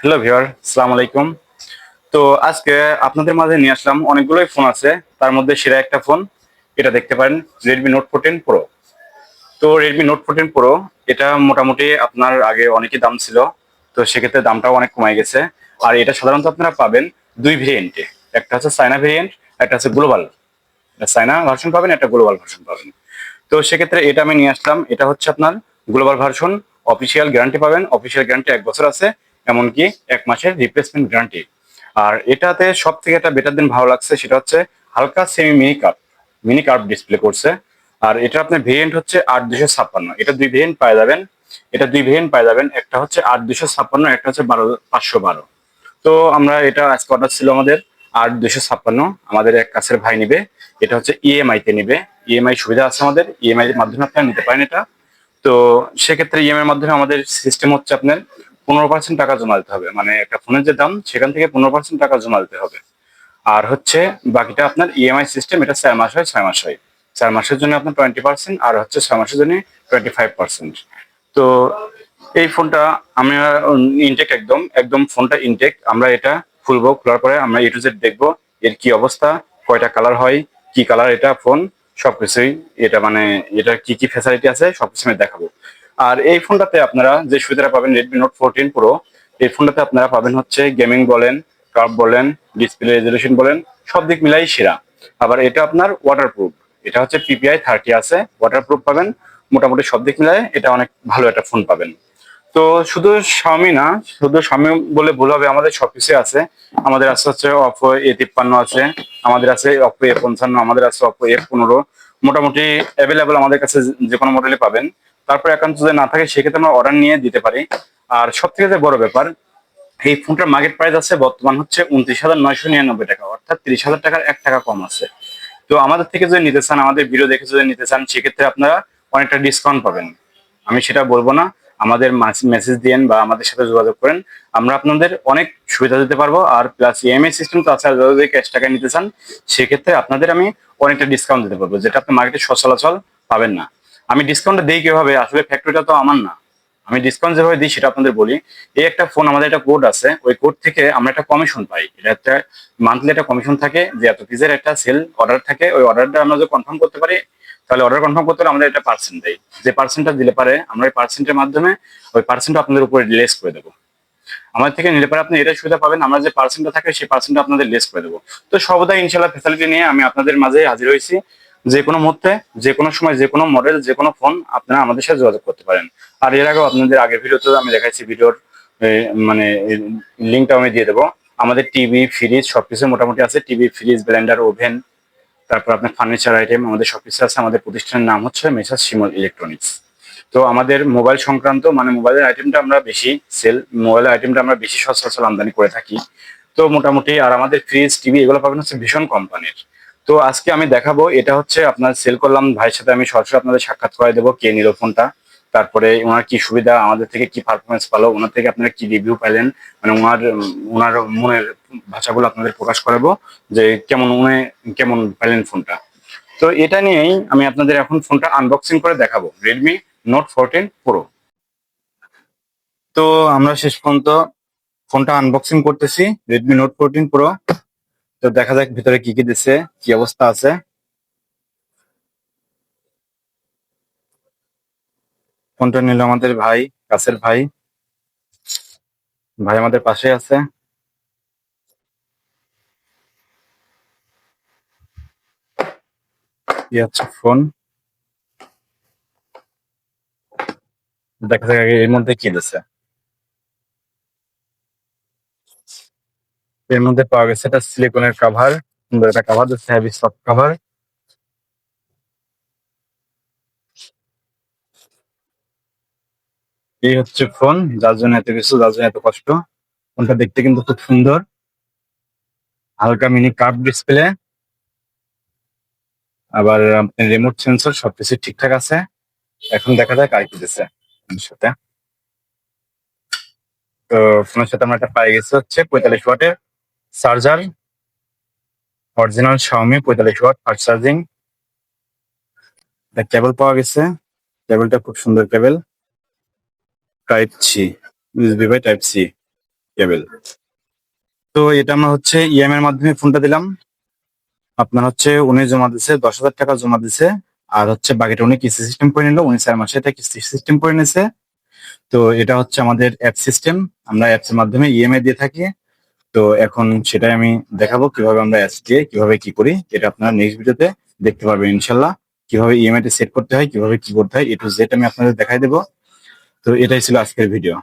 Hello viewer, আসসালামু আলাইকুম। তো আজকে আপনাদের মাঝে নিয়ে আসলাম অনেকগুলোই ফোন আছে। তার মধ্যে সেরা একটা ফোন, এটা দেখতে পারেন, Redmi Note 14 Pro। তো Redmi Note 14 Pro এটা মোটামুটি আপনার আগে অনেকই দাম ছিল, তো সেক্ষেত্রে দামটাও অনেক কমে গেছে। আর এটা সাধারণত আপনারা পাবেন দুই ভেরিয়েন্টে, একটা হচ্ছে চায়না ভেরিয়েন্ট, একটা হচ্ছে গ্লোবাল। এটা চায়না ভার্সন পাবেন, একটা গ্লোবাল ভার্সন পাবেন। তো সেক্ষেত্রে এটা আমি নিয়ে আসলাম, এটা হচ্ছে আপনার গ্লোবাল ভার্সন। অফিসিয়াল গ্যারান্টি পাবেন, অফিসিয়াল গ্যারান্টি 1 বছর আছে, এমনকি 1 মাসের রিপ্লেসমেন্ট গ্যারান্টি। আর এটাতে সব থেকে একটা বেটার দিন ভালো লাগছে, সেটা হচ্ছে হালকা সেমি মিনি কার্ভ ডিসপ্লে করছে। আর এটা আপনার ভেরিয়েন্ট হচ্ছে 8256, এটা দুই ভেরিয়েন্ট পাওয়া যাবেন। একটা হচ্ছে 8256, একটা হচ্ছে 12512। তো আমরা এটা আজকে অর্ডার ছিল আমাদের 8256, আমাদের এক কাছের ভাই নিবে। এটা হচ্ছে ইএমআই তে নিবে, ইএমআই সুবিধা আছে আমাদের, ইএমআই এর মাধ্যমে আপনারা নিতে পারেন এটা। তো সেক্ষেত্রে ইএমআই এর মাধ্যমে আমাদের সিস্টেম হচ্ছে আপনার 15% টাকা জমা দিতে হবে, মানে একটা ফোনের যে দাম সেখান থেকে 15% টাকা জমা দিতে হবে। আর হচ্ছে বাকিটা আপনার ইএমআই সিস্টেম, এটা 4 মাস হয়, 6 মাস হয়। 4 মাসের জন্য আপনার 20%, আর হচ্ছে 6 মাসের জন্য 25%। তো এই ফোনটা আমরা ইনটেক, একদম একদম ফোনটা ইনটেক। আমরা এটা খুলবো, খোলার পরে আমরা এ টু জেড দেখবো এর কি অবস্থা, কয়টা কালার হয়, কি কালার এটা ফোন, সবকিছুই। এটা মানে এটা কি কি ফ্যাসিলিটি আছে সবকিছু আমি দেখাবো। আর এই ফোনটাতে আপনারা যে সুবিধাটা পাবেন Redmi Note 14 Pro, এই ফোনটাতে আপনারা পাবেন হচ্ছে গেমিং বলেন, কার্ভ বলেন, ডিসপ্লে রেজলিউশন বলেন, সব দিক মিলাই সেরা। আবার এটা আপনার ওয়াটারপ্রুফ, এটা হচ্ছে PPI 30 আছে, ওয়াটারপ্রুফ পাবেন। মোটামুটি সব দিক মিলায় এটা অনেক ভালো একটা ফোন পাবেন। তো শুধু Xiaomi না, শুধু Xiaomi বলে ভুল হবে, আমাদের সবকিছু আছে। আমাদের আছে হচ্ছে Oppo A53 আছে, আমাদের আছে Oppo A55, আমাদের আছে Oppo F15। মোটামুটি অ্যাভেলেবল আমাদের কাছে যে কোনো মডেলে পাবেন। তারপর একান্ত যদি না থাকে সেক্ষেত্রে আমরা অর্ডার নিয়ে দিতে পারি। আর সব থেকে যে বড় ব্যাপার, এই ফোনটার মার্কেট প্রাইস আছে বর্তমান হচ্ছে 29,999 টাকা, অর্থাৎ 30,000 টাকার 1 টাকা কম আছে। তো আমাদের থেকে যদি নিতে চান, আমাদের ভিডিও দেখে যদি নিতে চান, সেক্ষেত্রে আপনারা অনেকটা ডিসকাউন্ট পাবেন। আমি সেটা বলবো না, আমাদের মেসেজ দিয়েন বা আমাদের সাথে যোগাযোগ করেন, আমরা আপনাদের অনেক সুবিধা দিতে পারবো। আর প্লাস ইএমআই সিস্টেম তো আছে, আর যদি ক্যাশ টাকা নিতে চান সেক্ষেত্রে আপনাদের আমি অনেকটা ডিসকাউন্ট দিতে পারবো, যেটা আপনি মার্কেটে সচরাচর পাবেন না। আমি ডিসকাউন্টটা দিই কিভাবে, আসলে ফ্যাক্টরিটা তো আমার না, আমি ডিসকাউন্ট যেভাবে দিই সেটা আপনাদের বলি। এই একটা ফোন, আমাদের একটা কোড আছে, ওই কোড থেকে আমরা একটা কমিশন পাই। এটা একটা মান্থলি একটা কমিশন থাকে, যে এত পিসের একটা সেল অর্ডার থাকে, ওই অর্ডারটা আমরা যদি কনফার্ম করতে পারি, তাহলে অর্ডার কনফার্ম করতে হলে আমাদের একটা পার্সেন্ট দেয়। যে পার্সেন্টটা দিলে পারে আমরা ওই পার্সেন্টের মাধ্যমে ওই পার্সেন্টটা আপনাদের উপরে লেস করে দেবো। আমাদের থেকে নিলে পরে আপনি এটা সুবিধা পাবেন, আমরা যে পার্সেন্টটা থাকে সেই পার্সেন্টটা আপনাদের লেস করে দেবো। তো সর্বদাই ইনশাল্লাহ ফ্যাসিলিটি নিয়ে আমি আপনাদের মাঝে হাজির হয়েছি। যে কোনো মুহূর্তে, যে কোনো সময়, যে কোনো মডেল, যে কোনো ফোন আপনারা আমাদের সাথে যোগাযোগ করতে পারেন। আর এর আগেও আপনাদের আগের ভিডিওতে আমি দেখাইছি, ভিডিওর মানে লিঙ্কটা আমি দিয়ে দেবো। আমাদের টিভি, ফ্রিজ সবকিছু মোটামুটি আছে, টিভি, ফ্রিজ, ব্লেন্ডার, ওভেন, তারপর আপনার ফার্নিচার আইটেম, আমাদের সবকিছু আছে। আমাদের প্রতিষ্ঠানের নাম হচ্ছে মেসার্স শিমল ইলেকট্রনিক্স। তো আমাদের মোবাইল সংক্রান্ত, মানে মোবাইলের আইটেমটা আমরা বেশি মোবাইলের আইটেমটা আমরা বেশি সচরাচর আমদানি করে থাকি। তো মোটামুটি, আর আমাদের ফ্রিজ, টিভি এগুলো পাবেন হচ্ছে ভীষণ কোম্পানির। তো আজকে আমি দেখাবো, এটা হচ্ছে আপনার সেল করলাম ভাইয়ের সাথে, আমি সরাসরি আপনাদের সাক্ষাৎ করে দেবো কে নিল ফোনটা, তারপরে ওনার কি সুবিধা, আমাদের থেকে কি পারফরমেন্স পালো, ওনার থেকে আপনারা কি রিভিউ পাইলেন, মানে ওনার মনের ভাষাগুলো আপনাদের প্রকাশ করাবো, যে কেমন পাইলেন ফোনটা। তো এটা নিয়েই আমি আপনাদের এখন ফোনটা আনবক্সিং করে দেখাবো, Redmi Note 14 Pro। তো আমরা শেষ পর্যন্ত ফোনটা আনবক্সিং করতেছি, Redmi Note 14 Pro। তো দেখা যাক ভিতরে কি কি দিছে, কি অবস্থা আছে। ফোনটা নিল আমাদের ভাই, কাছের ভাই, ভাই আমাদের পাশে আছে। এই হচ্ছে ফোন, দেখা যাক আগে এর মধ্যে কি দিছে। এর মধ্যে পাওয়া গেছে একটা সিলিকনের কাভার, সুন্দর একটা কাভার দিচ্ছে, হেভি সফট কাভার। এই হচ্ছে ফোন, যার জন্য এত কিছু, যার জন্য এত কষ্ট। ফোনটা দেখতে কিন্তু খুব সুন্দর, হালকা মিনি কার্ভ ডিসপ্লে, আবার রিমোট সেন্সর, সবকিছু ঠিকঠাক আছে। এখন দেখা যাক আর কি দিছে ফোনের সাথে। তো ফোনের সাথে আমরা একটা পাই গেছে হচ্ছে 45 ওয়াটের charger, original Xiaomi 45 watt fast charging. একটা কেবল পাওয়া গেছে, কেবলটা খুব সুন্দর cable, type C, USB by type C. Cable. তো এটা আমরা হচ্ছে ইএমআই এর মাধ্যমে ফোনটা দিলাম। আপনার হচ্ছে উনি জমা দিছে 10,000 টাকা জমা দিছে। আর হচ্ছে বাকিটা উনি কিস্তি সিস্টেম করে নিল। উনি 4 মাসে এটা কিস্তি সিস্টেম করে নিছে। তো এটা হচ্ছে আমাদের অ্যাপ সিস্টেম। আমরা অ্যাপস এর মাধ্যমে ইএমআই দিয়ে থাকি। তো এখন সেটাই আমি দেখাবো কিভাবে আমরা অ্যাপস দিয়ে কিভাবে কি করি। এটা আপনারা নেক্সট ভিডিওতে দেখতে পারবেন ইনশাল্লাহ। কিভাবে ইএমআই টা সেট করতে হয়, কিভাবে কি করতে হয়, A to Z আমি আপনাদের দেখাই দেবো। তো এটাই ছিল আজকের ভিডিও।